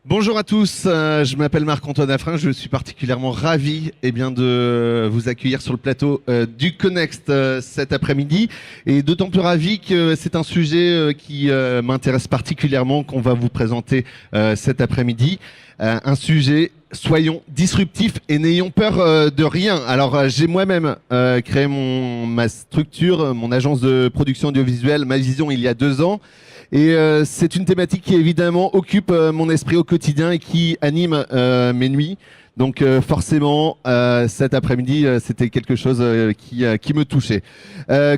Bonjour à tous, je m'appelle Marc-Antoine Affrin, je suis particulièrement ravi de vous accueillir sur le plateau du Connext cet après-midi et d'autant plus ravi que c'est un sujet qui m'intéresse particulièrement qu'on va vous présenter cet après-midi. Un sujet, soyons disruptifs et n'ayons peur de rien. Alors j'ai moi-même créé ma structure, mon agence de production audiovisuelle, Ma Vision, il y a 2 ans. Et c'est une thématique qui évidemment occupe mon esprit au quotidien et qui anime mes nuits. Donc forcément, cet après-midi, c'était quelque chose qui me touchait.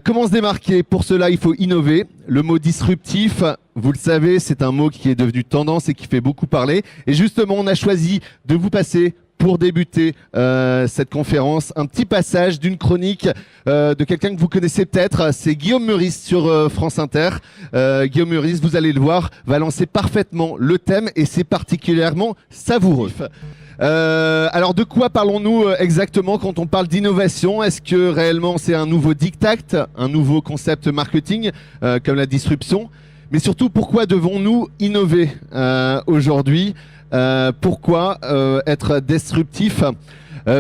Comment se démarquer? Pour cela, il faut innover. Le mot disruptif, vous le savez, c'est un mot qui est devenu tendance et qui fait beaucoup parler. Et justement, on a choisi de vous passer pour débuter cette conférence, un petit passage d'une chronique de quelqu'un que vous connaissez peut-être, c'est Guillaume Meurice sur France Inter. Guillaume Meurice, vous allez le voir, va lancer parfaitement le thème et c'est particulièrement savoureux. Alors de quoi parlons-nous exactement quand on parle d'innovation? Est-ce que réellement c'est un nouveau diktat, un nouveau concept marketing comme la disruption? Mais surtout, pourquoi devons-nous innover aujourd'hui? Pourquoi être disruptif?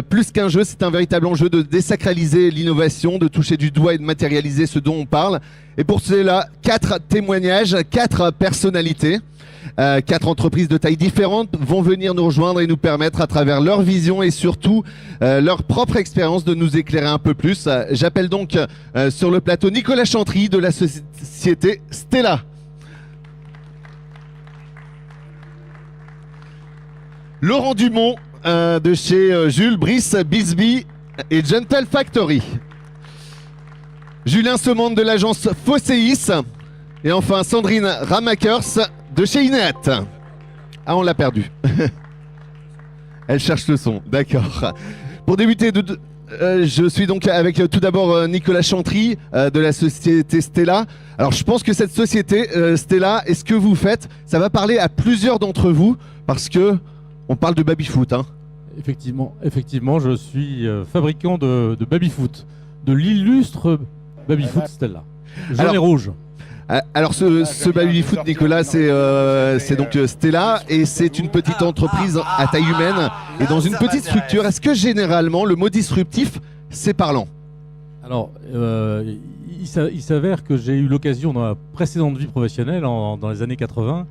Plus qu'un jeu, c'est un véritable enjeu de désacraliser l'innovation, de toucher du doigt et de matérialiser ce dont on parle. Et pour cela, 4 témoignages, 4 personnalités, 4 entreprises de tailles différentes vont venir nous rejoindre et nous permettre, à travers leur vision et surtout leur propre expérience, de nous éclairer un peu plus. J'appelle donc sur le plateau Nicolas Chantry de la société Stella. Laurent Dumont de chez Jules Brice, Bisbee et Gentle Factory. Julien Somande de l'agence Fosséis. Et enfin Sandrine Ramakers de chez Inet. Ah, on l'a perdu. Elle cherche le son, d'accord. Pour débuter, je suis donc avec tout d'abord Nicolas Chantry de la société Stella. Alors je pense que cette société Stella, et ce que vous faites, ça va parler à plusieurs d'entre vous parce que on parle de baby-foot, hein. Effectivement, je suis fabricant de baby-foot, de l'illustre baby-foot Stella, jaune et rouge. Alors ce baby-foot, Nicolas, c'est donc Stella et c'est une petite entreprise à taille humaine et dans une petite structure. Est-ce que généralement le mot disruptif, c'est parlant? Alors, il s'avère que j'ai eu l'occasion dans ma précédente vie professionnelle, dans les années 80,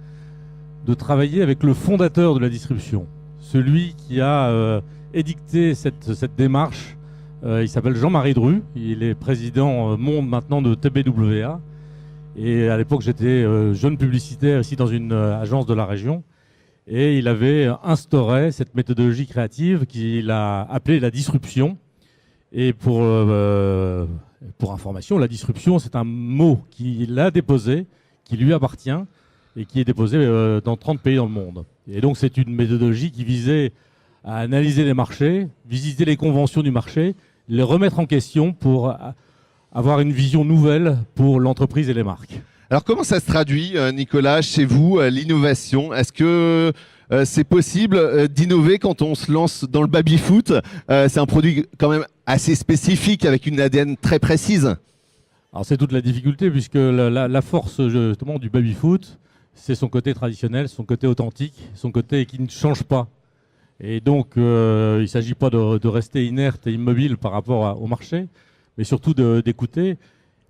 de travailler avec le fondateur de la distribution, celui qui a édicté cette démarche. Il s'appelle Jean-Marie Dru, il est président monde maintenant de TBWA. Et à l'époque, j'étais jeune publicitaire ici dans une agence de la région. Et il avait instauré cette méthodologie créative qu'il a appelée la disruption. Et pour information, la disruption, c'est un mot qu'il a déposé, qui lui appartient, et qui est déposé dans 30 pays dans le monde. Et donc c'est une méthodologie qui visait à analyser les marchés, visiter les conventions du marché, les remettre en question pour avoir une vision nouvelle pour l'entreprise et les marques. Alors comment ça se traduit, Nicolas, chez vous, l'innovation? Est-ce que c'est possible d'innover quand on se lance dans le baby-foot? C'est un produit quand même assez spécifique avec une ADN très précise. Alors c'est toute la difficulté puisque la force justement du baby-foot, c'est son côté traditionnel, son côté authentique, son côté qui ne change pas. Et donc, il ne s'agit pas de rester inerte et immobile par rapport au marché, mais surtout d'écouter.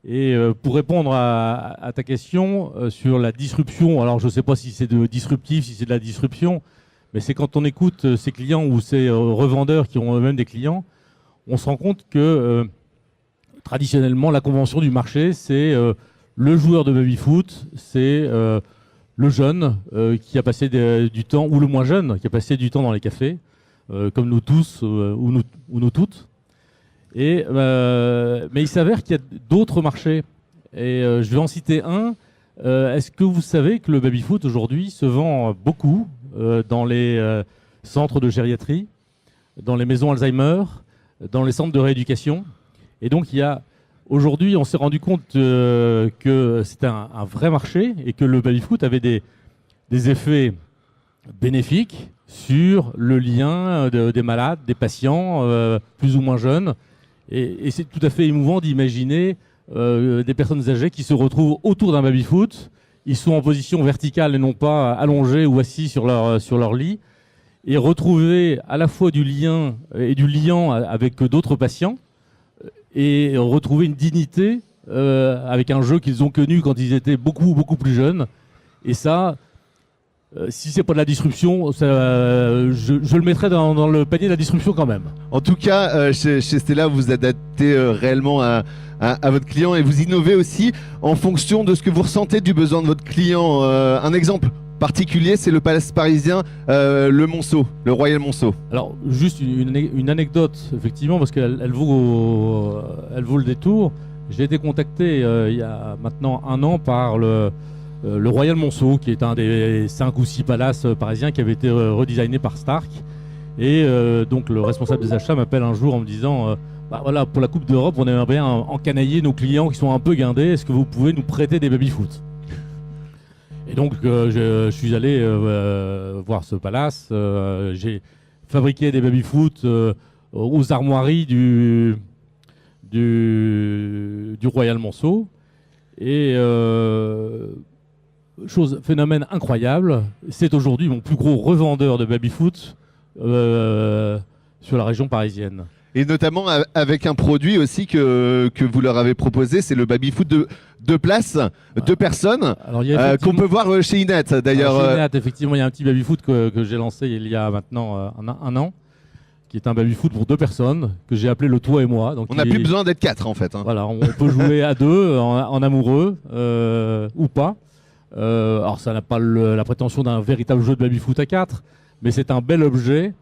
Et pour répondre à ta question sur la disruption, alors je ne sais pas si c'est de disruptif, si c'est de la disruption, mais c'est quand on écoute ses clients ou ses revendeurs qui ont eux-mêmes des clients, on se rend compte que traditionnellement, la convention du marché, c'est le joueur de baby-foot, c'est le jeune qui a passé du temps, ou le moins jeune, qui a passé du temps dans les cafés, comme nous tous ou nous toutes. Mais il s'avère qu'il y a d'autres marchés. Et je vais en citer un. Est-ce que vous savez que le baby-foot aujourd'hui se vend beaucoup dans les centres de gériatrie, dans les maisons Alzheimer, dans les centres de rééducation? Et donc aujourd'hui, on s'est rendu compte que c'était un vrai marché et que le baby-foot avait des effets bénéfiques sur le lien des malades, des patients plus ou moins jeunes. Et c'est tout à fait émouvant d'imaginer des personnes âgées qui se retrouvent autour d'un baby-foot, ils sont en position verticale et non pas allongés ou assis sur leur lit, et retrouver à la fois du lien et du liant avec d'autres patients, et retrouver une dignité avec un jeu qu'ils ont connu quand ils étaient beaucoup, beaucoup plus jeunes. Et ça, si c'est pas de la disruption, je le mettrais dans le panier de la disruption quand même. En tout cas, chez Stella, vous vous adaptez réellement à votre client et vous innovez aussi en fonction de ce que vous ressentez du besoin de votre client. Un exemple particulier, c'est le Palace parisien, le Monceau, le Royal Monceau. Alors, juste une anecdote, effectivement, parce qu'elle vaut le détour. J'ai été contacté il y a maintenant 1 an par le Royal Monceau, qui est un des 5 ou 6 palaces parisiens qui avait été redesigné par Stark. Et donc le responsable des achats m'appelle un jour en me disant voilà, pour la Coupe d'Europe, on aimerait bien encanailler nos clients qui sont un peu guindés. Est-ce que vous pouvez nous prêter des baby-foot? Et donc je suis allé voir ce palace. J'ai fabriqué des baby-foot aux armoiries du Royal Monceau. Et phénomène incroyable, c'est aujourd'hui mon plus gros revendeur de baby-foot sur la région parisienne. Et notamment avec un produit aussi que vous leur avez proposé, c'est le baby-foot de 2 places, 2 personnes, qu'on peut voir chez Inet d'ailleurs. Chez Inet, effectivement, il y a un petit baby-foot que j'ai lancé il y a maintenant 1 an, qui est un baby-foot pour 2 personnes, que j'ai appelé le Toi et Moi. Donc on n'a plus besoin d'être 4 en fait. Voilà, on peut jouer à 2 en amoureux ou pas. Alors ça n'a pas la prétention d'un véritable jeu de baby-foot à 4, mais c'est un bel objet.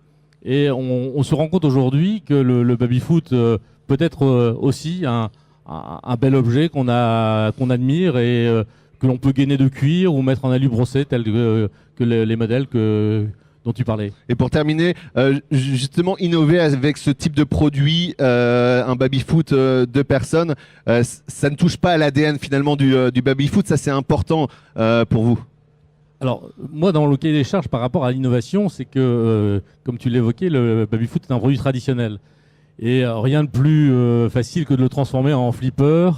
Et on se rend compte aujourd'hui que le baby-foot peut être aussi un bel objet qu'on admire et que l'on peut gainer de cuir ou mettre en alu brossé, tel que les modèles dont tu parlais. Et pour terminer, justement, innover avec ce type de produit, un baby-foot 2 personnes, ça ne touche pas à l'ADN finalement du baby-foot, ça c'est important pour vous? Alors, moi, dans le cahier des charges par rapport à l'innovation, c'est que, comme tu l'évoquais, le baby-foot est un produit traditionnel. Et rien de plus facile que de le transformer en flipper,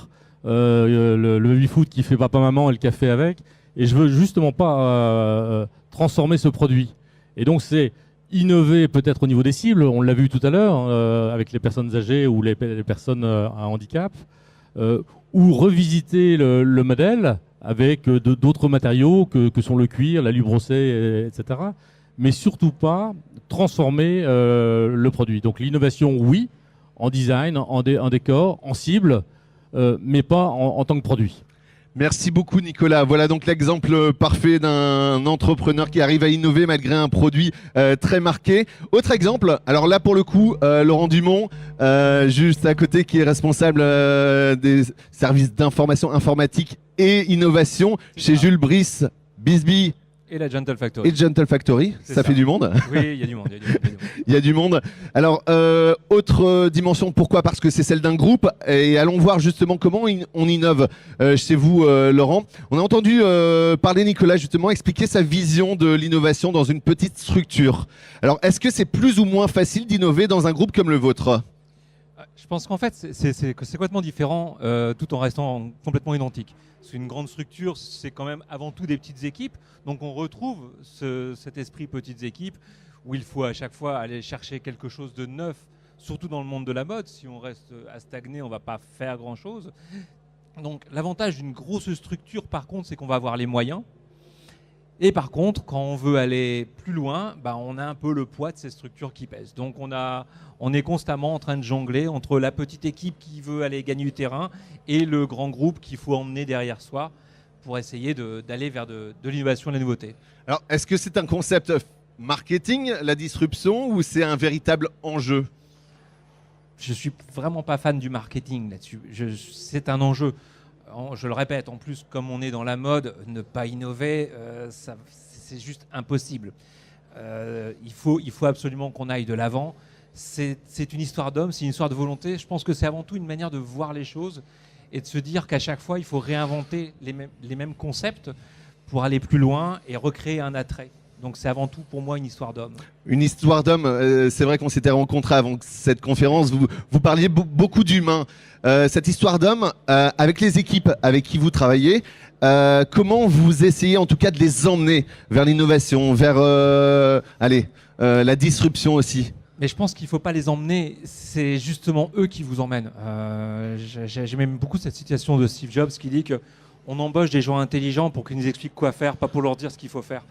le baby-foot qui fait papa-maman et le café avec. Et je veux justement pas transformer ce produit. Et donc, c'est innover peut-être au niveau des cibles, on l'a vu tout à l'heure, avec les personnes âgées ou les personnes à handicap, ou revisiter le modèle avec d'autres matériaux que sont le cuir, l'alu brossé, etc. Mais surtout pas transformer le produit. Donc l'innovation, oui, en design, en décor, en cible, mais pas en tant que produit. Merci beaucoup Nicolas. Voilà donc l'exemple parfait d'un entrepreneur qui arrive à innover malgré un produit très marqué. Autre exemple, alors là pour le coup, Laurent Dumont, juste à côté, qui est responsable des services d'information informatique et innovation chez Jules Brice, Bisbee et la Gentle Factory. Et Gentle Factory, ça fait du monde. Oui, il y a du monde. Il y a du monde. Alors, autre dimension, pourquoi? Parce que c'est celle d'un groupe. Et allons voir justement comment on innove chez vous, Laurent. On a entendu parler Nicolas, justement, expliquer sa vision de l'innovation dans une petite structure. Alors, est-ce que c'est plus ou moins facile d'innover dans un groupe comme le vôtre? Je pense qu'en fait, c'est complètement différent tout en restant complètement identique. C'est une grande structure, c'est quand même avant tout des petites équipes. Donc on retrouve cet esprit petites équipes où il faut à chaque fois aller chercher quelque chose de neuf, surtout dans le monde de la mode. Si on reste à stagner, on ne va pas faire grand-chose. Donc l'avantage d'une grosse structure, par contre, c'est qu'on va avoir les moyens. Et par contre, quand on veut aller plus loin, on a un peu le poids de ces structures qui pèsent. Donc on est constamment en train de jongler entre la petite équipe qui veut aller gagner du terrain et le grand groupe qu'il faut emmener derrière soi pour essayer d'aller vers de l'innovation et de la nouveauté. Alors, est-ce que c'est un concept marketing, la disruption, ou c'est un véritable enjeu? Je ne suis vraiment pas fan du marketing là-dessus. C'est un enjeu. Je le répète, en plus, comme on est dans la mode, ne pas innover, c'est juste impossible. Il faut absolument qu'on aille de l'avant. C'est une histoire d'homme, c'est une histoire de volonté. Je pense que c'est avant tout une manière de voir les choses et de se dire qu'à chaque fois, il faut réinventer les mêmes concepts pour aller plus loin et recréer un attrait Donc c'est avant tout pour moi une histoire d'homme. Une histoire d'homme, c'est vrai qu'on s'était rencontrés avant cette conférence, vous parliez beaucoup d'humains. Cette histoire d'homme, avec les équipes avec qui vous travaillez, comment vous essayez en tout cas de les emmener vers l'innovation, vers la disruption aussi? Mais je pense qu'il ne faut pas les emmener, c'est justement eux qui vous emmènent. J'aime beaucoup cette citation de Steve Jobs qui dit qu'on embauche des gens intelligents pour qu'ils nous expliquent quoi faire, pas pour leur dire ce qu'il faut faire.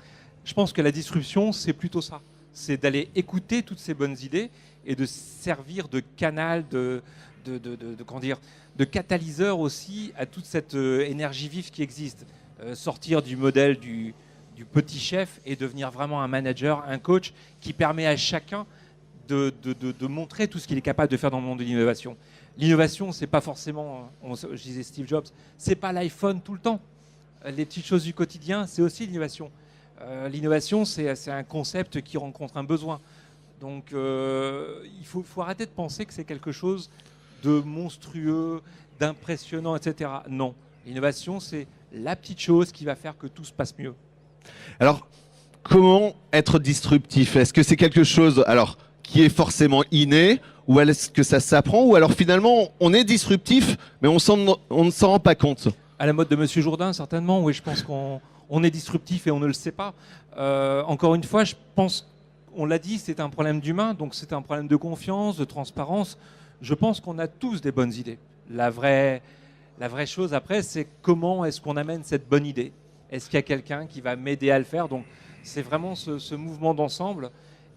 Je pense que la disruption, c'est plutôt ça. C'est d'aller écouter toutes ces bonnes idées et de servir de canal, de catalyseur aussi à toute cette énergie vive qui existe. Sortir du modèle du petit chef et devenir vraiment un manager, un coach qui permet à chacun de montrer tout ce qu'il est capable de faire dans le monde de l'innovation. L'innovation, c'est pas forcément, je disais Steve Jobs, c'est pas l'iPhone tout le temps. Les petites choses du quotidien, c'est aussi l'innovation. L'innovation, c'est un concept qui rencontre un besoin. Donc, il faut arrêter de penser que c'est quelque chose de monstrueux, d'impressionnant, etc. Non, l'innovation, c'est la petite chose qui va faire que tout se passe mieux. Alors, comment être disruptif? Est-ce que c'est quelque chose qui est forcément inné, ou est-ce que ça s'apprend, ou alors finalement on est disruptif, mais on ne s'en rend pas compte? À la mode de Monsieur Jourdain, certainement, oui, je pense qu'on est disruptif et on ne le sait pas. Encore une fois, je pense, on l'a dit, c'est un problème d'humain, donc c'est un problème de confiance, de transparence. Je pense qu'on a tous des bonnes idées. La vraie chose après, c'est comment est-ce qu'on amène cette bonne idée? Est-ce qu'il y a quelqu'un qui va m'aider à le faire? Donc c'est vraiment ce mouvement d'ensemble.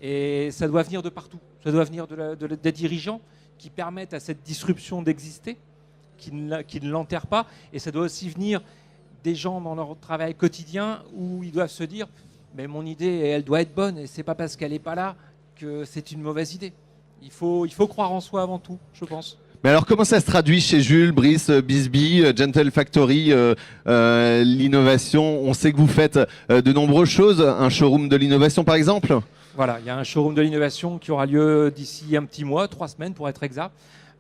Et ça doit venir de partout. Ça doit venir des dirigeants qui permettent à cette disruption d'exister, qui ne l'enterrent pas. Et ça doit aussi venir des gens dans leur travail quotidien où ils doivent se dire « mais mon idée, elle doit être bonne et c'est pas parce qu'elle n'est pas là que c'est une mauvaise idée ». Il faut croire en soi avant tout, je pense. Mais alors comment ça se traduit chez Jules, Brice, Bisbee, Gentle Factory, l'innovation? On sait que vous faites de nombreuses choses, un showroom de l'innovation par exemple? Voilà, il y a un showroom de l'innovation qui aura lieu d'ici un petit mois, 3 semaines pour être exact.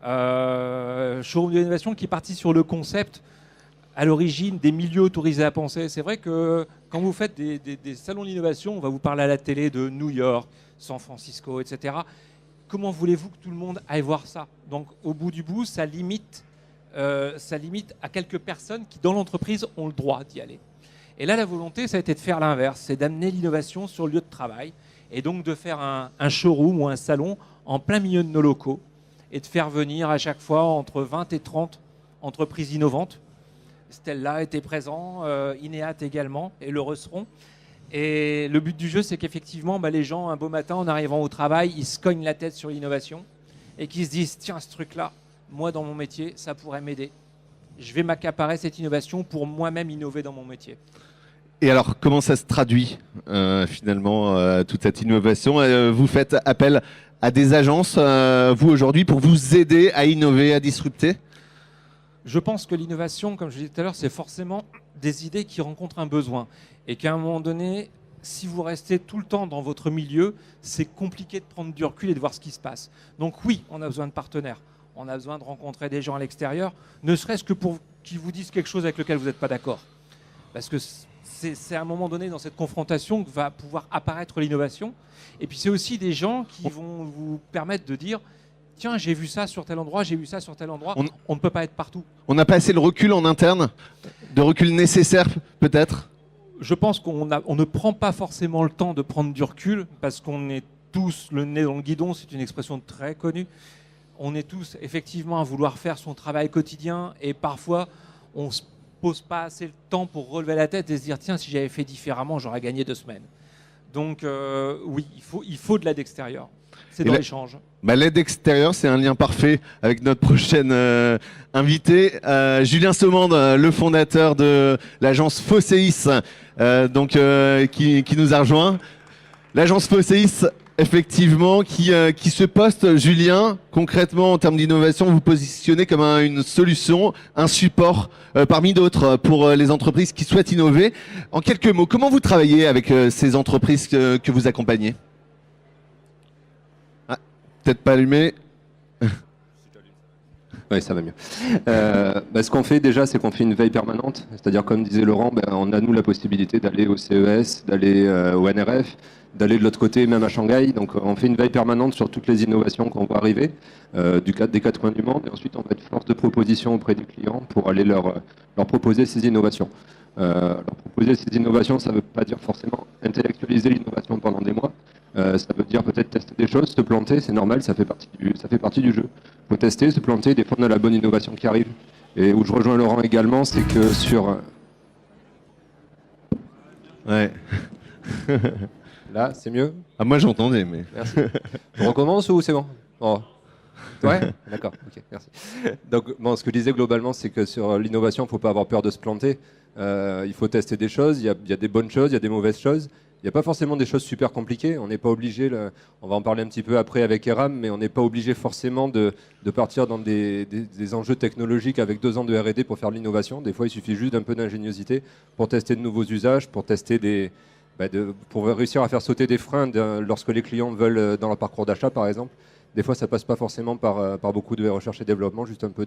Showroom de l'innovation qui est parti sur le concept à l'origine des milieux autorisés à penser. C'est vrai que quand vous faites des salons d'innovation, on va vous parler à la télé de New York, San Francisco, etc. Comment voulez-vous que tout le monde aille voir ça? Donc au bout du bout, ça limite à quelques personnes qui dans l'entreprise ont le droit d'y aller. Et là, la volonté, ça a été de faire l'inverse, c'est d'amener l'innovation sur le lieu de travail et donc de faire un showroom ou un salon en plein milieu de nos locaux et de faire venir à chaque fois entre 20 et 30 entreprises innovantes. Stella était présent, Ineat également et le Resseron. Et le but du jeu, c'est qu'effectivement, les gens, un beau matin, en arrivant au travail, ils se cognent la tête sur l'innovation et qu'ils se disent « Tiens, ce truc-là, moi, dans mon métier, ça pourrait m'aider. Je vais m'accaparer cette innovation pour moi-même innover dans mon métier. » Et alors, comment ça se traduit finalement, toute cette innovation? Vous faites appel à des agences, vous aujourd'hui, pour vous aider à innover, à disrupter? Je pense que l'innovation, comme je disais tout à l'heure, c'est forcément des idées qui rencontrent un besoin. Et qu'à un moment donné, si vous restez tout le temps dans votre milieu, c'est compliqué de prendre du recul et de voir ce qui se passe. Donc oui, on a besoin de partenaires. On a besoin de rencontrer des gens à l'extérieur, ne serait-ce que pour qu'ils vous disent quelque chose avec lequel vous n'êtes pas d'accord. Parce que c'est à un moment donné dans cette confrontation que va pouvoir apparaître l'innovation. Et puis c'est aussi des gens qui vont vous permettre de dire « Tiens, j'ai vu ça sur tel endroit, j'ai vu ça sur tel endroit. » On ne peut pas être partout. On n'a pas assez le recul en interne, de recul nécessaire peut-être? Je pense qu'on ne prend pas forcément le temps de prendre du recul parce qu'on est tous le nez dans le guidon, c'est une expression très connue. On est tous effectivement à vouloir faire son travail quotidien et parfois on ne se pose pas assez le temps pour relever la tête et se dire tiens, si j'avais fait différemment, j'aurais gagné 2 semaines. Donc oui, il faut de l'aide extérieure. C'est dans l'échange. L'aide extérieure, c'est un lien parfait avec notre prochaine invité, Julien Saumande, le fondateur de l'agence Fosséis, qui nous a rejoint. L'agence Fosséis, effectivement, qui se poste, Julien, concrètement en termes d'innovation, vous positionnez comme une solution, un support parmi d'autres pour les entreprises qui souhaitent innover. En quelques mots, comment vous travaillez avec ces entreprises que vous accompagnez? Peut-être pas allumé. Oui, ça va mieux. Ce qu'on fait déjà, c'est qu'on fait une veille permanente. C'est-à-dire, comme disait Laurent, on a nous la possibilité d'aller au CES, d'aller au NRF, d'aller de l'autre côté, même à Shanghai. Donc, on fait une veille permanente sur toutes les innovations qu'on voit arriver des quatre coins du monde. Et ensuite, on va être force de proposition auprès des clients pour aller leur proposer ces innovations. Leur proposer ces innovations, ça ne veut pas dire forcément intellectualiser l'innovation pendant des mois. Ça veut dire peut-être tester des choses, se planter, c'est normal, ça fait partie du jeu. Il faut tester, se planter, des fois on a la bonne innovation qui arrive. Et où je rejoins Laurent également, c'est que sur... Ouais. Là, c'est mieux? Ah, moi j'entendais, mais... Merci. On recommence ou c'est bon? Oh. Ouais, d'accord, ok, merci. Donc, ce que je disais globalement, c'est que sur l'innovation, il ne faut pas avoir peur de se planter. Il faut tester des choses, il y a des bonnes choses, il y a des mauvaises choses. Il n'y a pas forcément des choses super compliquées. On n'est pas obligé, on va en parler un petit peu après avec Eram, mais on n'est pas obligé forcément de partir dans des enjeux technologiques avec 2 ans de R&D pour faire de l'innovation. Des fois, il suffit juste d'un peu d'ingéniosité pour tester de nouveaux usages, pour tester pour réussir à faire sauter des freins lorsque les clients veulent dans leur parcours d'achat, par exemple. Des fois, ça passe pas forcément par beaucoup de recherche et développement, juste un peu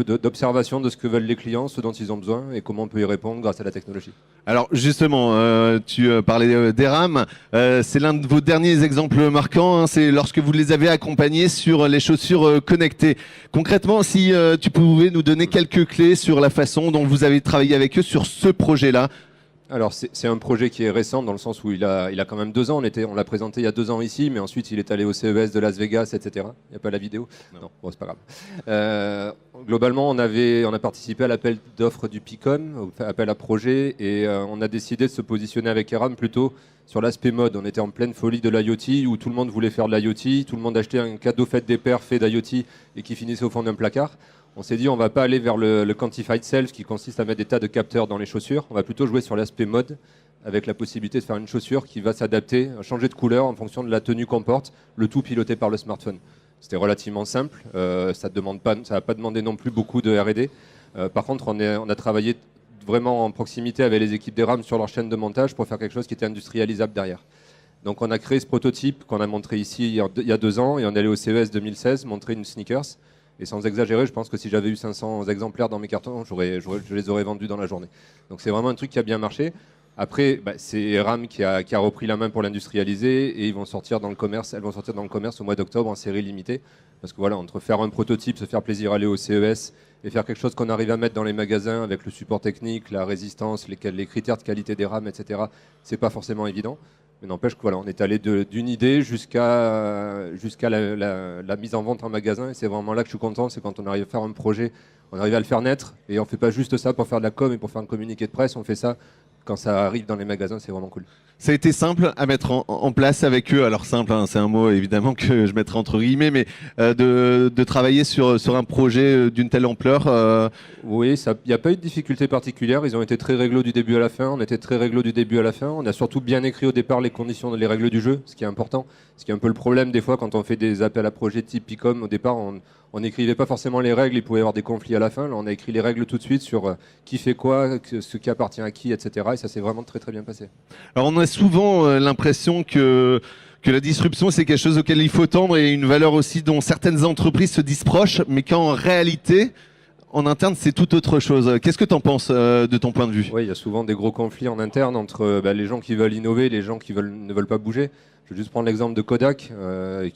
d'observation de ce que veulent les clients, ce dont ils ont besoin et comment on peut y répondre grâce à la technologie. Alors justement, tu parlais d'Eram, c'est l'un de vos derniers exemples marquants, hein, c'est lorsque vous les avez accompagnés sur les chaussures connectées. Concrètement, si tu pouvais nous donner quelques clés sur la façon dont vous avez travaillé avec eux sur ce projet-là. Alors c'est un projet qui est récent dans le sens où il a quand même 2 ans. On l'a présenté il y a 2 ans ici, mais ensuite il est allé au CES de Las Vegas, etc. Il n'y a pas la vidéo? Non, bon, c'est pas grave. Globalement, on a participé à l'appel d'offres du PICOM, appel à projet, et on a décidé de se positionner avec Eram plutôt sur l'aspect mode. On était en pleine folie de l'IoT où tout le monde voulait faire de l'IoT, tout le monde achetait un cadeau fête des pères fait d'IoT et qui finissait au fond d'un placard. On s'est dit, on ne va pas aller vers le quantified self qui consiste à mettre des tas de capteurs dans les chaussures. On va plutôt jouer sur l'aspect mode avec la possibilité de faire une chaussure qui va s'adapter, changer de couleur en fonction de la tenue qu'on porte, le tout piloté par le smartphone. C'était relativement simple. Ça va pas demander non plus beaucoup de R&D. Par contre, on a travaillé vraiment en proximité avec les équipes d'Eram sur leur chaîne de montage pour faire quelque chose qui était industrialisable derrière. Donc on a créé ce prototype qu'on a montré ici il y a 2 ans et on est allé au CES 2016 montrer une sneakers. Et sans exagérer, je pense que si j'avais eu 500 exemplaires dans mes cartons, je les aurais vendus dans la journée. Donc c'est vraiment un truc qui a bien marché. Après, c'est Eram qui a repris la main pour l'industrialiser et elles vont sortir dans le commerce au mois d'octobre en série limitée. Parce que voilà, entre faire un prototype, se faire plaisir, aller au CES et faire quelque chose qu'on arrive à mettre dans les magasins avec le support technique, la résistance, les critères de qualité des rames, etc., c'est pas forcément évident. Mais n'empêche que voilà, on est allé d'une idée jusqu'à la mise en vente en magasin. Et c'est vraiment là que je suis content, c'est quand on arrive à faire un projet, on arrive à le faire naître. Et on ne fait pas juste ça pour faire de la com et pour faire un communiqué de presse, on fait ça quand ça arrive dans les magasins, c'est vraiment cool. Ça a été simple à mettre en place avec eux. Alors simple, hein, c'est un mot évidemment que je mettrai entre guillemets, mais de travailler sur un projet d'une telle ampleur. Oui, il n'y a pas eu de difficulté particulière. Ils ont été très réglo du début à la fin. On était très réglo du début à la fin. On a surtout bien écrit au départ les conditions, les règles du jeu, ce qui est important. Ce qui est un peu le problème des fois quand on fait des appels à projets type PICOM. Au départ, on n'écrivait pas forcément les règles. Il pouvait y avoir des conflits à la fin. Là, on a écrit les règles tout de suite sur qui fait quoi, ce qui appartient à qui, etc. Et ça s'est vraiment très très bien passé. Alors on a souvent l'impression que la disruption, c'est quelque chose auquel il faut tendre et une valeur aussi dont certaines entreprises se disent proches, mais qu'en réalité, en interne, c'est tout autre chose. Qu'est-ce que tu en penses de ton point de vue? Oui, il y a souvent des gros conflits en interne entre les gens qui veulent innover et les gens qui ne veulent pas bouger. Je vais juste prendre l'exemple de Kodak.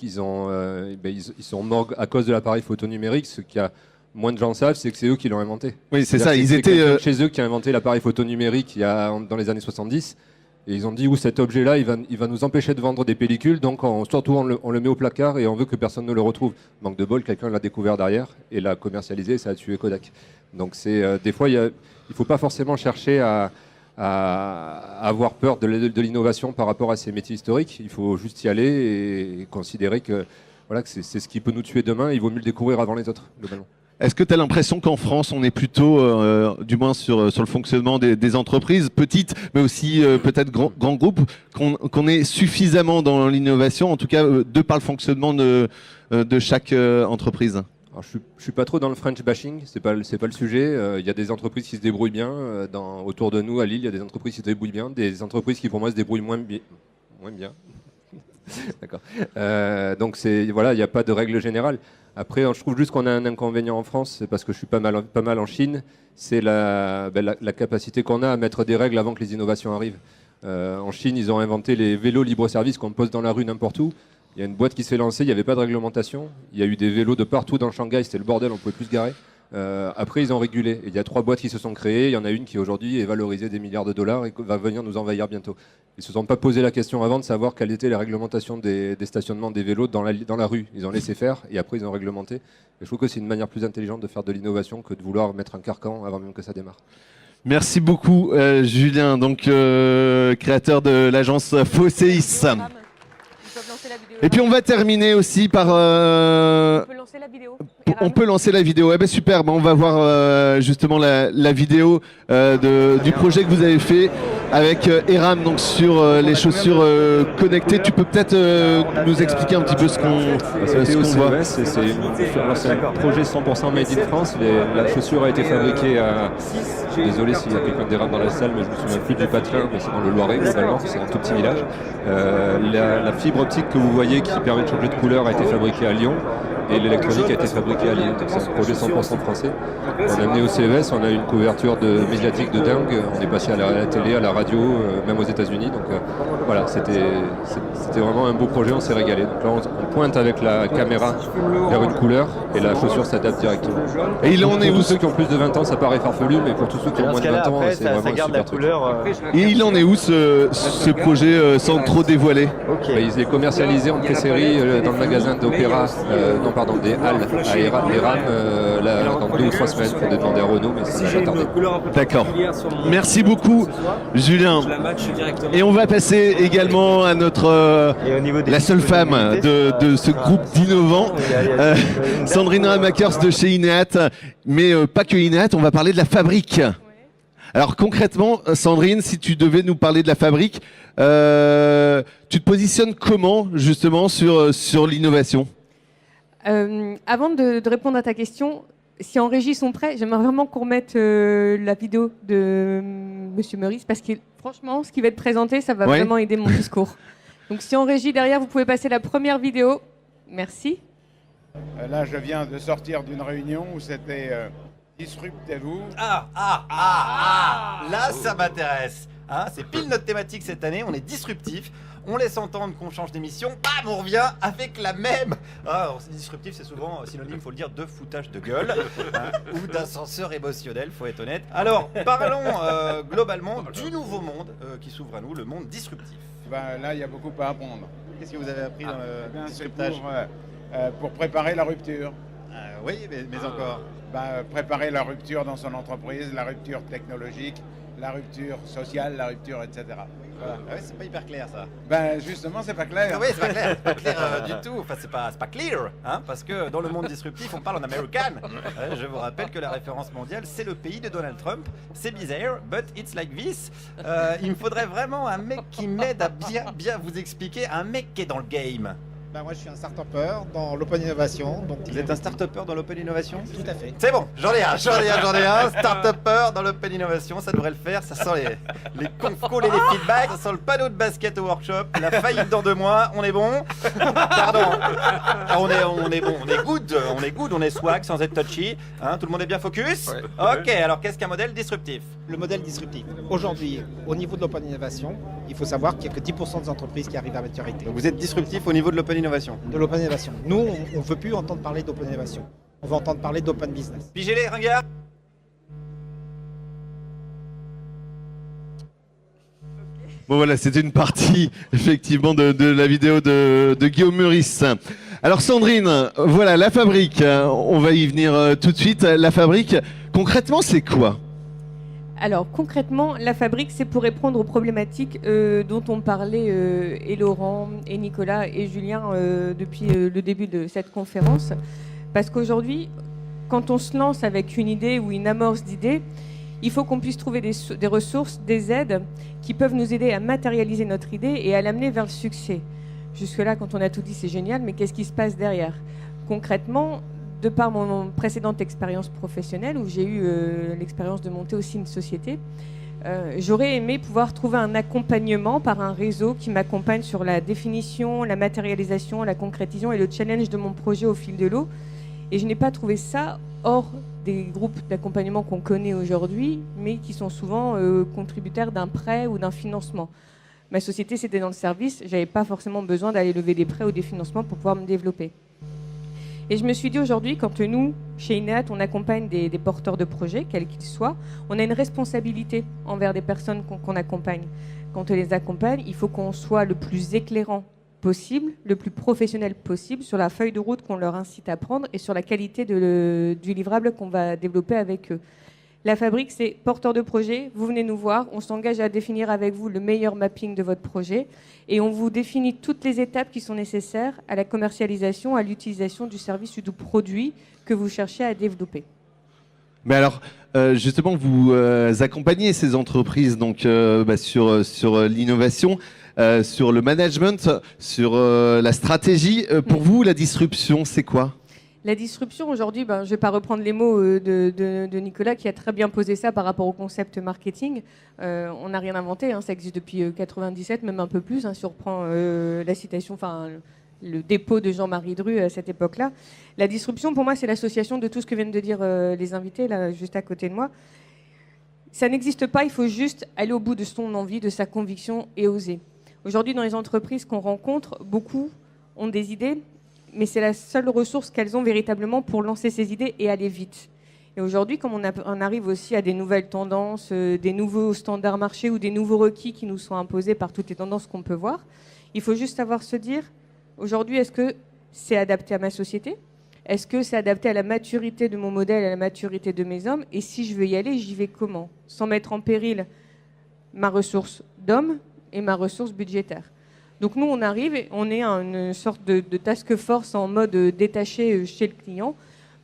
Ils sont morts à cause de l'appareil photo numérique. Ce qu'il y a moins de gens savent, c'est que c'est eux qui l'ont inventé. Oui, c'est ça. Ils étaient chez eux qui a inventé l'appareil photo numérique dans les années 70. Et ils ont dit, cet objet-là, il va nous empêcher de vendre des pellicules, donc surtout on le met au placard et on veut que personne ne le retrouve. Manque de bol, quelqu'un l'a découvert derrière et l'a commercialisé et ça a tué Kodak. Donc des fois, il ne faut pas forcément chercher à avoir peur de l'innovation par rapport à ces métiers historiques. Il faut juste y aller et considérer que c'est ce qui peut nous tuer demain. Il vaut mieux le découvrir avant les autres, globalement. Est-ce que tu as l'impression qu'en France, on est plutôt, du moins sur le fonctionnement des entreprises, petites, mais aussi peut-être grands groupes, qu'on est suffisamment dans l'innovation, en tout cas de par le fonctionnement de chaque entreprise? Alors, je suis pas trop dans le French bashing, c'est pas le sujet. Il y a des entreprises qui se débrouillent bien. Autour de nous, à Lille, il y a des entreprises qui se débrouillent bien, des entreprises qui pour moi se débrouillent moins bien. D'accord. Donc il n'y a pas de règle générale. Après, je trouve juste qu'on a un inconvénient en France, c'est parce que je suis pas mal en Chine, c'est la capacité qu'on a à mettre des règles avant que les innovations arrivent. En Chine, ils ont inventé les vélos libre-service qu'on pose dans la rue n'importe où. Il y a une boîte qui s'est lancée, il n'y avait pas de réglementation. Il y a eu des vélos de partout dans Shanghai, c'était le bordel, on ne pouvait plus se garer. Après, ils ont régulé. Et il y a 3 boîtes qui se sont créées. Il y en a une qui aujourd'hui est valorisée des milliards de dollars et va venir nous envahir bientôt. Ils ne se sont pas posé la question avant de savoir quelle était la réglementation des stationnements des vélos dans la rue. Ils ont laissé faire et après ils ont réglementé. Et je trouve que c'est une manière plus intelligente de faire de l'innovation que de vouloir mettre un carcan avant même que ça démarre. Merci beaucoup, Julien, donc créateur de l'agence Fosseis. Et puis on va terminer aussi par... On peut lancer la vidéo. On peut lancer la vidéo. Eh ben super, on va voir justement la vidéo du projet que vous avez fait avec Eram, donc sur les chaussures connectées. Tu peux peut-être nous expliquer un petit peu ce qu'on voit. C'est un projet 100% made in France. La chaussure a été fabriquée à... Désolé s'il y a quelqu'un d'Eram dans la salle, mais je me souviens plus du patelin, mais c'est dans le Loiret globalement, c'est un tout petit village. La fibre optique que vous voyez qui permet de changer de couleur a été fabriquée à Lyon. Et l'électronique a été fabriquée à Lyon, donc c'est un projet 100% français. On a amené au CES, on a eu une couverture médiatique de dingue, on est passé à la télé, à la radio, même aux États-Unis. Donc voilà, c'était vraiment un beau projet, on s'est régalé. Donc là, on pointe avec la caméra vers une couleur et la chaussure s'adapte directement. Et il en est où? Pour tous ceux qui ont plus de 20 ans, ça paraît farfelu, mais pour tous ceux qui ont moins de 20 ans, c'est vraiment un super truc. Et il en est où ce projet sans trop dévoiler? Il est commercialisé en pré-série dans le magasin d'Opéra, des Halles à Eram dans 2 ou 3 semaines pour demander à Renault, mais ça va tarder. D'accord. Merci beaucoup, Julien. Et on va passer également à la seule femme de ce groupe d'innovants, Sandrine Ramakers de chez Ineat. Mais pas que Ineat, on va parler de la fabrique. Alors concrètement, Sandrine, si tu devais nous parler de la fabrique, tu te positionnes comment justement sur l'innovation? Avant de répondre à ta question, si en régie sont prêts, j'aimerais vraiment qu'on remette la vidéo de Monsieur Meurice, parce que franchement, ce qui va être présenté, ça va vraiment aider mon discours. Donc si en régie derrière, vous pouvez passer la première vidéo. Merci. Là, je viens de sortir d'une réunion où c'était disruptez-vous. Là, ça m'intéresse. Hein, c'est pile notre thématique cette année, on est disruptif. On laisse entendre qu'on change d'émission, bam, on revient avec la même. Disruptif, c'est souvent synonyme, faut le dire, de foutage de gueule ou d'ascenseur émotionnel, faut être honnête. Alors, parlons globalement du nouveau monde qui s'ouvre à nous, le monde disruptif. Là, il y a beaucoup à apprendre. Qu'est-ce que vous avez appris dans le disruptage? Pour préparer la rupture. Oui, mais encore. Préparer la rupture dans son entreprise, la rupture technologique, la rupture sociale, la rupture, etc. Voilà. Ah ouais, c'est pas hyper clair ça. Justement, c'est pas clair. Oui, c'est pas clair, c'est pas clair du tout. Enfin, c'est pas clear, hein, parce que dans le monde disruptif, on parle en American. Je vous rappelle que la référence mondiale, c'est le pays de Donald Trump. C'est bizarre, but it's like this. Il me faudrait vraiment un mec qui m'aide à bien vous expliquer, un mec qui est dans le game. Moi, je suis un start-upper dans l'open innovation. Donc vous êtes un start-upper dans l'open innovation? Tout à fait. C'est bon, j'en ai un. Start-upper dans l'open innovation, ça devrait le faire. Ça sent les conf calls et les feedbacks. Ça sent le panneau de basket au workshop. La faillite dans 2 mois, on est bon. Pardon. On est bon, on est good, on est swag sans être touchy. Hein, tout le monde est bien focus? Ok, alors qu'est-ce qu'un modèle disruptif? Le modèle disruptif. Aujourd'hui, au niveau de l'open innovation, il faut savoir qu'il n'y a que 10% des entreprises qui arrivent à maturité. Donc vous êtes disruptif au niveau de l'open innovation? De l'open innovation. Nous, on ne veut plus entendre parler d'open innovation. On veut entendre parler d'open business. Pigez-les, ringards. Bon voilà, c'était une partie effectivement de la vidéo de Guillaume Meurice. Alors Sandrine, voilà la fabrique, on va y venir tout de suite. La fabrique, concrètement c'est quoi? Alors concrètement, la fabrique, c'est pour répondre aux problématiques dont on parlait et Laurent, et Nicolas, et Julien depuis le début de cette conférence. Parce qu'aujourd'hui, quand on se lance avec une idée ou une amorce d'idée, il faut qu'on puisse trouver des ressources, des aides qui peuvent nous aider à matérialiser notre idée et à l'amener vers le succès. Jusque-là, quand on a tout dit, c'est génial, mais qu'est-ce qui se passe derrière? Concrètement, de par mon précédente expérience professionnelle, où j'ai eu l'expérience de monter aussi une société, j'aurais aimé pouvoir trouver un accompagnement par un réseau qui m'accompagne sur la définition, la matérialisation, la concrétisation et le challenge de mon projet au fil de l'eau, Et je n'ai pas trouvé ça hors des groupes d'accompagnement qu'on connaît aujourd'hui, mais qui sont souvent contributaires d'un prêt ou d'un financement. Ma société, c'était dans le service, je n'avais pas forcément besoin d'aller lever des prêts ou des financements pour pouvoir me développer. Et je me suis dit aujourd'hui, quand nous, chez INEAT, on accompagne des porteurs de projets, quels qu'ils soient, on a une responsabilité envers des personnes qu'on accompagne. Quand on les accompagne, il faut qu'on soit le plus éclairant possible, le plus professionnel possible sur la feuille de route qu'on leur incite à prendre et sur la qualité du livrable qu'on va développer avec eux. La fabrique, c'est porteur de projet, vous venez nous voir, on s'engage à définir avec vous le meilleur mapping de votre projet et on vous définit toutes les étapes qui sont nécessaires à la commercialisation, à l'utilisation du service ou du produit que vous cherchez à développer. Mais alors, justement, vous accompagnez ces entreprises donc, sur l'innovation, sur le management, sur la stratégie. Pour vous, la disruption, c'est quoi ? La disruption, aujourd'hui, je ne vais pas reprendre les mots de Nicolas qui a très bien posé ça par rapport au concept marketing. On n'a rien inventé, ça existe depuis 1997, même un peu plus, si on reprend la citation, le dépôt de Jean-Marie Dru à cette époque-là. La disruption, pour moi, c'est l'association de tout ce que viennent de dire les invités, là, juste à côté de moi. Ça n'existe pas, il faut juste aller au bout de son envie, de sa conviction et oser. Aujourd'hui, dans les entreprises qu'on rencontre, beaucoup ont des idées, mais c'est la seule ressource qu'elles ont véritablement pour lancer ces idées et aller vite. Et aujourd'hui, comme on arrive aussi à des nouvelles tendances, des nouveaux standards marchés ou des nouveaux requis qui nous sont imposés par toutes les tendances qu'on peut voir, il faut juste savoir se dire, aujourd'hui, est-ce que c'est adapté à ma société ? Est-ce que c'est adapté à la maturité de mon modèle, à la maturité de mes hommes ? Et si je veux y aller, j'y vais comment ? Sans mettre en péril ma ressource d'homme et ma ressource budgétaire. Donc nous, on arrive et on est une sorte de task force en mode détaché chez le client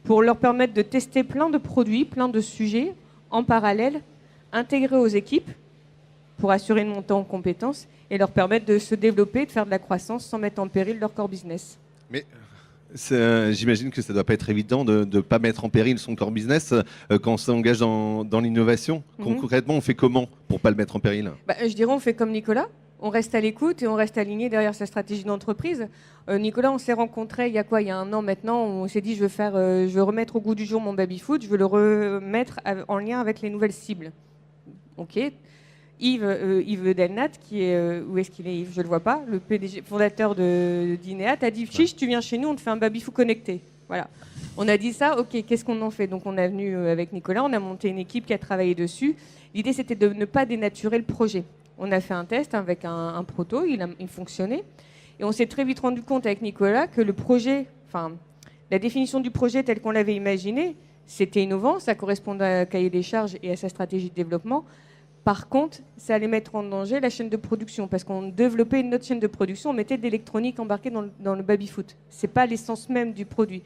pour leur permettre de tester plein de produits, plein de sujets en parallèle, intégrés aux équipes pour assurer une montée en compétences et leur permettre de se développer, de faire de la croissance sans mettre en péril leur core business. Mais j'imagine que ça ne doit pas être évident de ne pas mettre en péril son core business quand on s'engage dans l'innovation. Concrètement, on fait comment pour ne pas le mettre en péril ? Je dirais on fait comme Nicolas. On reste à l'écoute et on reste aligné derrière sa stratégie d'entreprise. Nicolas, on s'est rencontrés il y a 1 an maintenant. On s'est dit je veux remettre au goût du jour mon baby-foot. Je veux le remettre en lien avec les nouvelles cibles. Ok. Yves Delnat, qui est où est-ce qu'il est Yves ? Je le vois pas. Le PDG fondateur d'INEAT a dit Chiche, tu viens chez nous, on te fait un baby-foot connecté. Voilà. On a dit ça. Ok. Qu'est-ce qu'on en fait ? Donc on est venu avec Nicolas. On a monté une équipe qui a travaillé dessus. L'idée c'était de ne pas dénaturer le projet. On a fait un test avec un proto, il fonctionnait. Et on s'est très vite rendu compte avec Nicolas que le projet, la définition du projet tel qu'on l'avait imaginé, c'était innovant, ça correspondait à un cahier des charges et à sa stratégie de développement. Par contre, ça allait mettre en danger la chaîne de production parce qu'on développait une autre chaîne de production, on mettait de l'électronique embarquée dans le baby-foot. Ce n'est pas l'essence même du produit.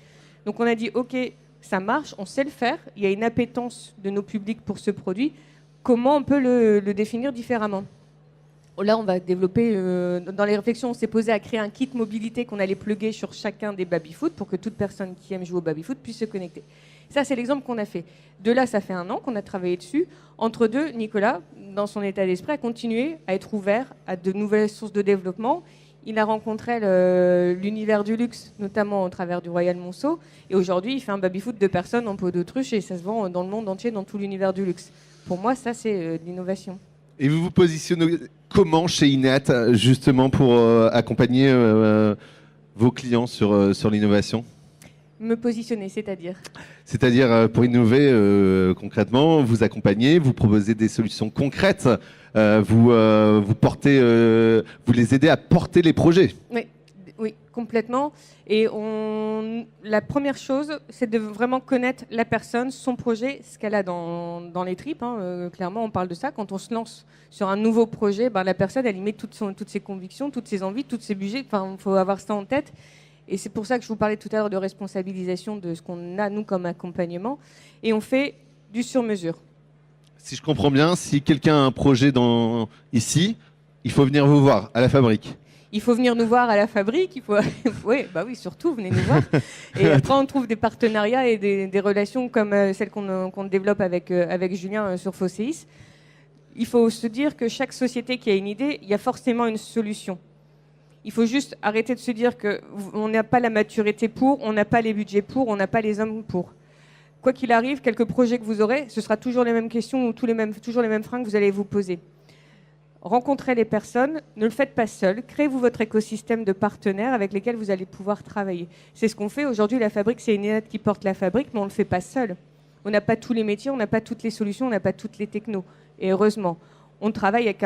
Donc on a dit, OK, ça marche, on sait le faire, il y a une appétence de nos publics pour ce produit. Comment on peut le définir différemment ? Là, on va développer, dans les réflexions, on s'est posé à créer un kit mobilité qu'on allait plugger sur chacun des baby-foot pour que toute personne qui aime jouer au baby-foot puisse se connecter. Ça, c'est l'exemple qu'on a fait. De là, ça fait 1 an qu'on a travaillé dessus. Entre deux, Nicolas, dans son état d'esprit, a continué à être ouvert à de nouvelles sources de développement. Il a rencontré l'univers du luxe, notamment au travers du Royal Monceau. Et aujourd'hui, il fait un baby-foot de personnes en peau d'autruche et ça se vend dans le monde entier, dans tout l'univers du luxe. Pour moi, ça, c'est de l'innovation. Et vous vous positionnez comment chez INEAT, justement, pour accompagner vos clients sur l'innovation ? Me positionner, c'est-à-dire ? C'est-à-dire, pour innover concrètement, vous accompagnez, vous proposez des solutions concrètes, vous les aidez à porter les projets. Oui, complètement. Et la première chose, c'est de vraiment connaître la personne, son projet, ce qu'elle a dans les tripes. Clairement, on parle de ça. Quand on se lance sur un nouveau projet, la personne, elle y met toutes ses convictions, toutes ses envies, tous ses budgets. Il faut avoir ça en tête. Et c'est pour ça que je vous parlais tout à l'heure de responsabilisation de ce qu'on a, nous, comme accompagnement. Et on fait du sur-mesure. Si je comprends bien, si quelqu'un a un projet ici, il faut venir vous voir à la fabrique. Il faut venir nous voir à la fabrique. Oui, surtout, venez nous voir. Et après, on trouve des partenariats et des relations comme celles qu'on développe avec Julien sur Fosséis. Il faut se dire que chaque société qui a une idée, il y a forcément une solution. Il faut juste arrêter de se dire qu'on n'a pas la maturité pour, on n'a pas les budgets pour, on n'a pas les hommes pour. Quoi qu'il arrive, quelques projets que vous aurez, ce sera toujours les mêmes questions ou toujours les mêmes freins que vous allez vous poser. Rencontrez les personnes, ne le faites pas seul, créez-vous votre écosystème de partenaires avec lesquels vous allez pouvoir travailler. C'est ce qu'on fait aujourd'hui, la fabrique, c'est Eneat qui porte la fabrique, mais on ne le fait pas seul. On n'a pas tous les métiers, on n'a pas toutes les solutions, on n'a pas toutes les technos. Et heureusement, on travaille avec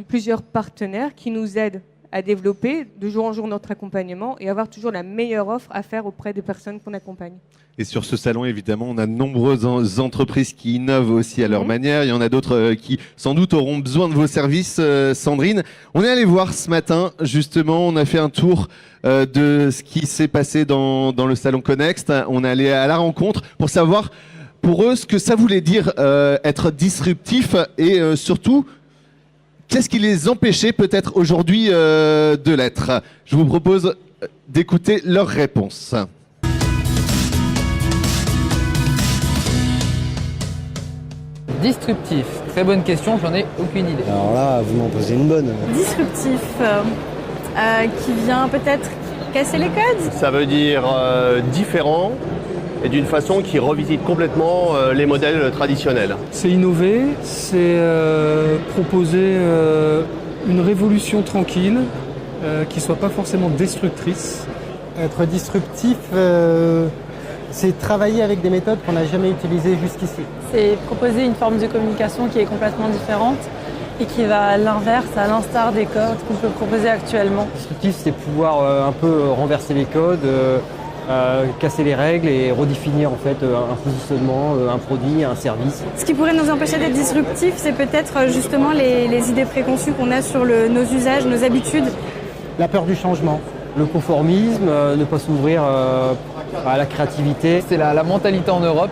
plusieurs partenaires qui nous aident à développer de jour en jour notre accompagnement et avoir toujours la meilleure offre à faire auprès des personnes qu'on accompagne. Et sur ce salon, évidemment, on a de nombreuses entreprises qui innovent aussi à leur manière. Il y en a d'autres qui, sans doute, auront besoin de vos services. Sandrine, on est allé voir ce matin, justement, on a fait un tour de ce qui s'est passé dans le salon Connext. On est allé à la rencontre pour savoir, pour eux, ce que ça voulait dire être disruptif et surtout, qu'est-ce qui les empêchait peut-être aujourd'hui de l'être? Je vous propose d'écouter leurs réponses. Disruptif, très bonne question, j'en ai aucune idée. Alors là, vous m'en posez une bonne. Disruptif, qui vient peut-être casser les codes. Ça veut dire différent et d'une façon qui revisite complètement les modèles traditionnels. C'est innover, c'est proposer une révolution tranquille qui ne soit pas forcément destructrice. Être disruptif, c'est travailler avec des méthodes qu'on n'a jamais utilisées jusqu'ici. C'est proposer une forme de communication qui est complètement différente et qui va à l'inverse, à l'instar des codes qu'on peut proposer actuellement. Disruptif, c'est pouvoir un peu renverser les codes, casser les règles et redéfinir en fait un positionnement, un produit, un service. Ce qui pourrait nous empêcher d'être disruptif, c'est peut-être justement les idées préconçues qu'on a sur nos usages, nos habitudes. La peur du changement, le conformisme, ne pas s'ouvrir à la créativité. C'est la mentalité en Europe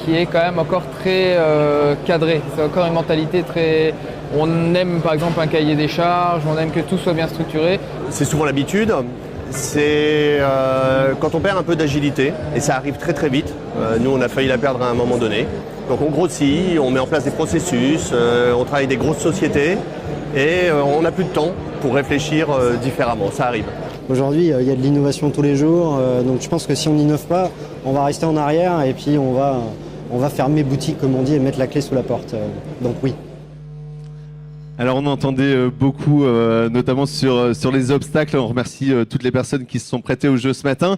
qui est quand même encore très cadrée. C'est encore une mentalité très... On aime par exemple un cahier des charges, on aime que tout soit bien structuré. C'est souvent l'habitude, c'est quand on perd un peu d'agilité, et ça arrive très très vite. Nous, on a failli la perdre à un moment donné. Donc on grossit, on met en place des processus, on travaille avec des grosses sociétés, et on n'a plus de temps pour réfléchir différemment. Ça arrive. Aujourd'hui, il y a de l'innovation tous les jours, donc je pense que si on n'innove pas, on va rester en arrière et puis on va fermer boutique, comme on dit, et mettre la clé sous la porte. Donc oui. Alors on entendait beaucoup, notamment sur les obstacles. On remercie toutes les personnes qui se sont prêtées au jeu ce matin.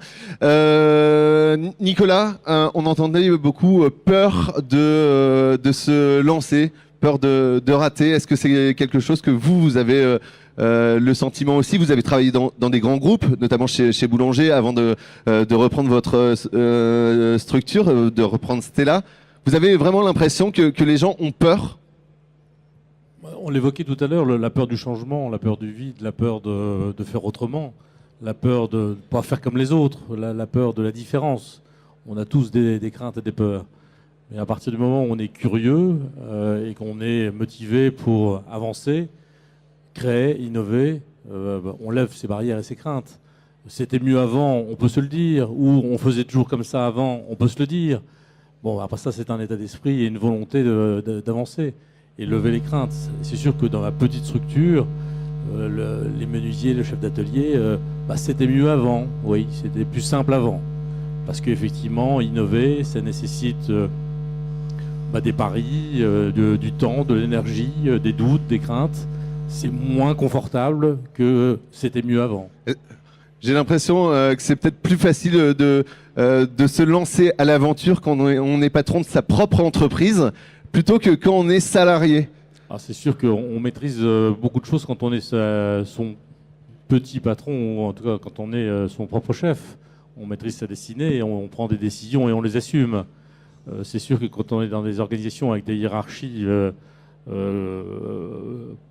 Nicolas, on entendait beaucoup peur de se lancer, peur de rater. Est-ce que c'est quelque chose que vous avez le sentiment aussi? Vous avez travaillé dans des grands groupes, notamment chez Boulanger, avant de reprendre votre structure, de reprendre Stella. Vous avez vraiment l'impression que les gens ont peur? On l'évoquait tout à l'heure, la peur du changement, la peur du vide, la peur de faire autrement, la peur de ne pas faire comme les autres, la peur de la différence. On a tous des craintes et des peurs. Mais à partir du moment où on est curieux et qu'on est motivé pour avancer, créer, innover, on lève ses barrières et ses craintes. C'était mieux avant, on peut se le dire, ou on faisait toujours comme ça avant, on peut se le dire. Bon, après ça, c'est un état d'esprit et une volonté d'avancer et lever les craintes. C'est sûr que dans la petite structure, les menuisiers, le chef d'atelier, c'était mieux avant, oui, c'était plus simple avant. Parce qu'effectivement, innover, ça nécessite des paris, du temps, de l'énergie, des doutes, des craintes. C'est moins confortable que c'était mieux avant. J'ai l'impression que c'est peut-être plus facile de se lancer à l'aventure quand on est patron de sa propre entreprise plutôt que quand on est salarié. C'est sûr qu'on maîtrise beaucoup de choses quand on est son petit patron, ou en tout cas quand on est son propre chef. On maîtrise sa destinée, et on prend des décisions et on les assume. C'est sûr que quand on est dans des organisations avec des hiérarchies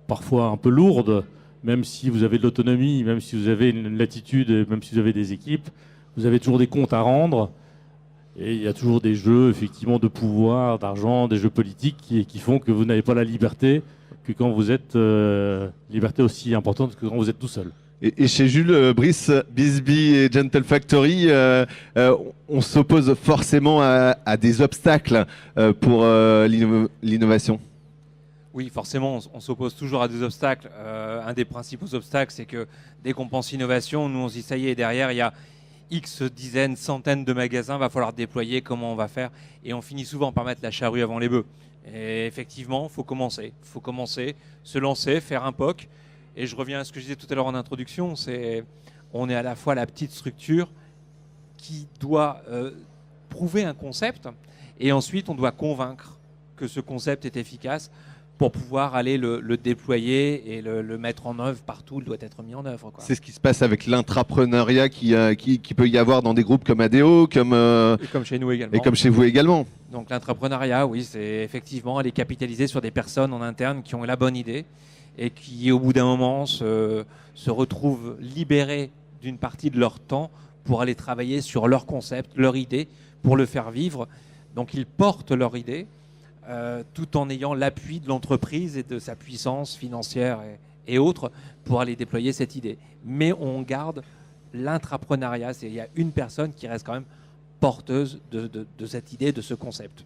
parfois un peu lourdes, même si vous avez de l'autonomie, même si vous avez une latitude, même si vous avez des équipes, vous avez toujours des comptes à rendre. Et il y a toujours des jeux, effectivement, de pouvoir, d'argent, des jeux politiques qui font que vous n'avez pas la liberté que quand vous êtes... liberté aussi importante que quand vous êtes tout seul. Et chez Jules, Brice, Bisbee et Gentle Factory, on s'oppose forcément à des obstacles pour l'innovation. Oui, forcément, on s'oppose toujours à des obstacles. Un des principaux obstacles, c'est que dès qu'on pense innovation, nous on se dit ça y est, derrière il y a X dizaines, centaines de magasins, va falloir déployer, comment on va faire, et on finit souvent par mettre la charrue avant les bœufs. Et effectivement, il faut commencer, se lancer, faire un POC. Et je reviens à ce que je disais tout à l'heure en introduction, on est à la fois la petite structure qui doit prouver un concept, et ensuite on doit convaincre que ce concept est efficace pour pouvoir aller le déployer et le mettre en œuvre partout. Il doit être mis en œuvre, quoi. C'est ce qui se passe avec l'intrapreneuriat qui peut y avoir dans des groupes comme ADO, et comme chez nous également. Et comme chez vous également. Donc l'intrapreneuriat, oui, c'est effectivement aller capitaliser sur des personnes en interne qui ont la bonne idée et qui, au bout d'un moment, se retrouvent libérés d'une partie de leur temps pour aller travailler sur leur concept, leur idée, pour le faire vivre. Donc ils portent leur idée, tout en ayant l'appui de l'entreprise et de sa puissance financière et autres pour aller déployer cette idée. Mais on garde l'intrapreneuriat, il y a une personne qui reste quand même porteuse de cette idée, de ce concept.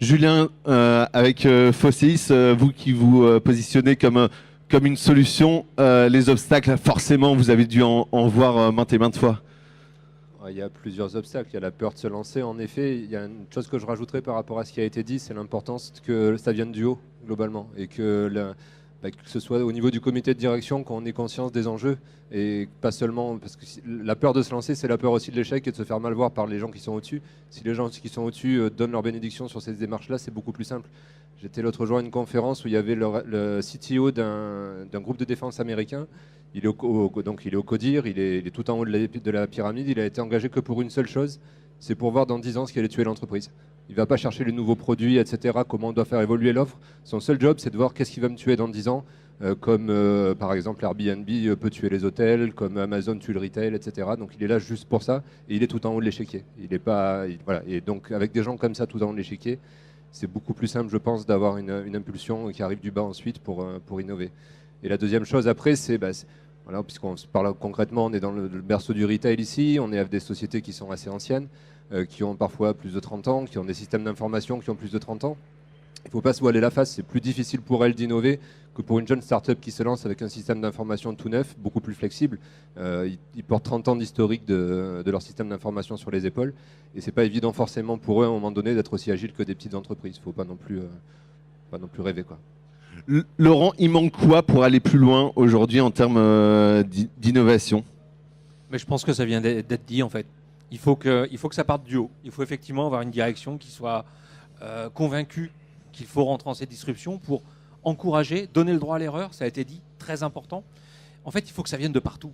Julien, avec Fosséis, vous qui vous positionnez comme une solution, les obstacles, forcément, vous avez dû en voir maintes et maintes fois. Il y a plusieurs obstacles. Il y a la peur de se lancer. En effet, il y a une chose que je rajouterais par rapport à ce qui a été dit, c'est l'importance que ça vienne du haut, globalement. Et que ce soit au niveau du comité de direction, qu'on ait conscience des enjeux. Et pas seulement... Parce que la peur de se lancer, c'est la peur aussi de l'échec et de se faire mal voir par les gens qui sont au-dessus. Si les gens qui sont au-dessus donnent leur bénédiction sur ces démarches-là, c'est beaucoup plus simple. J'étais l'autre jour à une conférence où il y avait le CTO d'un groupe de défense américain. Il est au CODIR, il est tout en haut de la pyramide. Il a été engagé que pour une seule chose, c'est pour voir dans 10 ans ce qui allait tuer l'entreprise. Il ne va pas chercher les nouveaux produits, etc., comment on doit faire évoluer l'offre. Son seul job, c'est de voir qu'est-ce qui va me tuer dans 10 ans, comme par exemple Airbnb peut tuer les hôtels, comme Amazon tue le retail, etc. Donc il est là juste pour ça, et il est tout en haut de l'échiquier. Voilà. Et donc avec des gens comme ça tout en haut de l'échiquier, c'est beaucoup plus simple, je pense, d'avoir une impulsion qui arrive du bas ensuite pour innover. Et la deuxième chose après, voilà, puisqu'on se parle concrètement, on est dans le berceau du retail ici, on est avec des sociétés qui sont assez anciennes, qui ont parfois plus de 30 ans, qui ont des systèmes d'information qui ont plus de 30 ans. Il ne faut pas se voiler la face, c'est plus difficile pour elles d'innover que pour une jeune start-up qui se lance avec un système d'information tout neuf, beaucoup plus flexible. Ils portent 30 ans d'historique de leur système d'information sur les épaules, et c'est pas évident forcément pour eux à un moment donné d'être aussi agiles que des petites entreprises. Il ne faut pas non plus rêver, quoi. Laurent, il manque quoi pour aller plus loin aujourd'hui en termes d'innovation? Mais je pense que ça vient d'être dit en fait. Il faut que ça parte du haut. Il faut effectivement avoir une direction qui soit convaincue qu'il faut rentrer en cette disruption pour encourager, donner le droit à l'erreur, ça a été dit, très important. En fait, il faut que ça vienne de partout.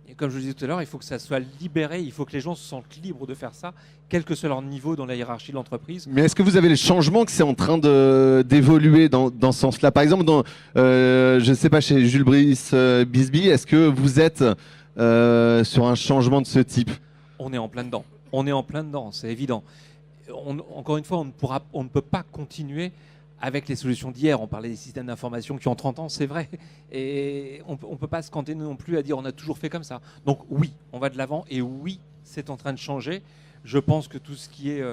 Et comme je le disais tout à l'heure, il faut que ça soit libéré, il faut que les gens se sentent libres de faire ça, quel que soit leur niveau dans la hiérarchie de l'entreprise. Mais est-ce que vous avez le changement que c'est en train d'évoluer dans ce sens-là? Par exemple, je ne sais pas, chez Jules Brice Bisbee, est-ce que vous êtes sur un changement de ce type? On est en plein dedans, c'est évident. Encore une fois, on ne peut pas continuer avec les solutions d'hier. On parlait des systèmes d'information qui ont 30 ans, c'est vrai. Et on ne peut pas se cantonner non plus à dire on a toujours fait comme ça. Donc oui, on va de l'avant et oui, c'est en train de changer. Je pense que tout ce qui est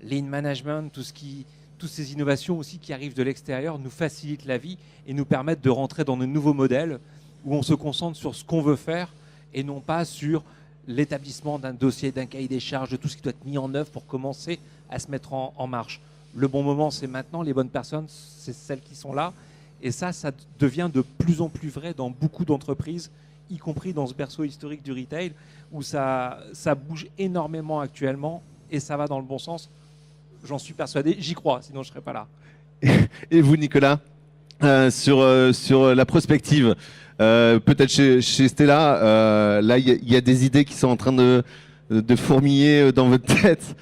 lean management, toutes ces innovations aussi qui arrivent de l'extérieur nous facilitent la vie et nous permettent de rentrer dans de nouveaux modèles où on se concentre sur ce qu'on veut faire et non pas sur l'établissement d'un dossier, d'un cahier des charges, de tout ce qui doit être mis en œuvre pour commencer à se mettre en marche. Le bon moment, c'est maintenant. Les bonnes personnes, c'est celles qui sont là. Et ça devient de plus en plus vrai dans beaucoup d'entreprises, y compris dans ce berceau historique du retail, où ça bouge énormément actuellement et ça va dans le bon sens. J'en suis persuadé, j'y crois, sinon je ne serais pas là. Et vous, Nicolas, sur la prospective, peut-être chez Stella, là, il y a des idées qui sont en train de fourmiller dans votre tête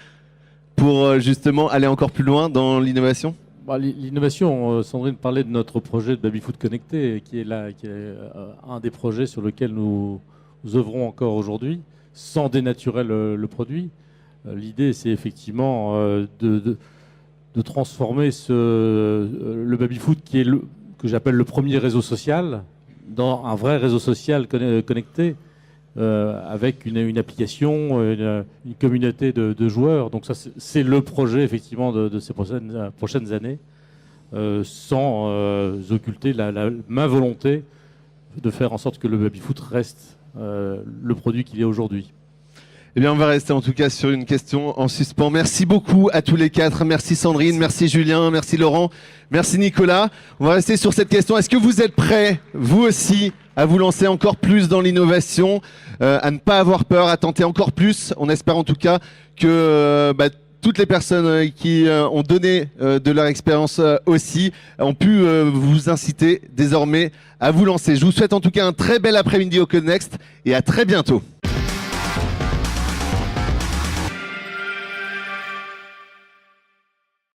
pour justement aller encore plus loin dans l'innovation? L'innovation, Sandrine parlait de notre projet de Babyfoot Connecté, qui est un des projets sur lequel nous œuvrons encore aujourd'hui, sans dénaturer le produit. L'idée, c'est effectivement de transformer le Babyfoot, qui est que j'appelle le premier réseau social, dans un vrai réseau social connecté, avec une application, une communauté de joueurs. Donc ça, c'est le projet effectivement de ces prochaines années. sans occulter ma volonté de faire en sorte que le baby-foot reste le produit qu'il est aujourd'hui. Eh bien, on va rester en tout cas sur une question en suspens. Merci beaucoup à tous les quatre. Merci Sandrine, merci Julien, merci Laurent, merci Nicolas. On va rester sur cette question. Est-ce que vous êtes prêts, vous aussi, à vous lancer encore plus dans l'innovation, à ne pas avoir peur, à tenter encore plus? On espère en tout cas que toutes les personnes qui ont donné de leur expérience aussi ont pu vous inciter désormais à vous lancer. Je vous souhaite en tout cas un très bel après-midi au Connext et à très bientôt.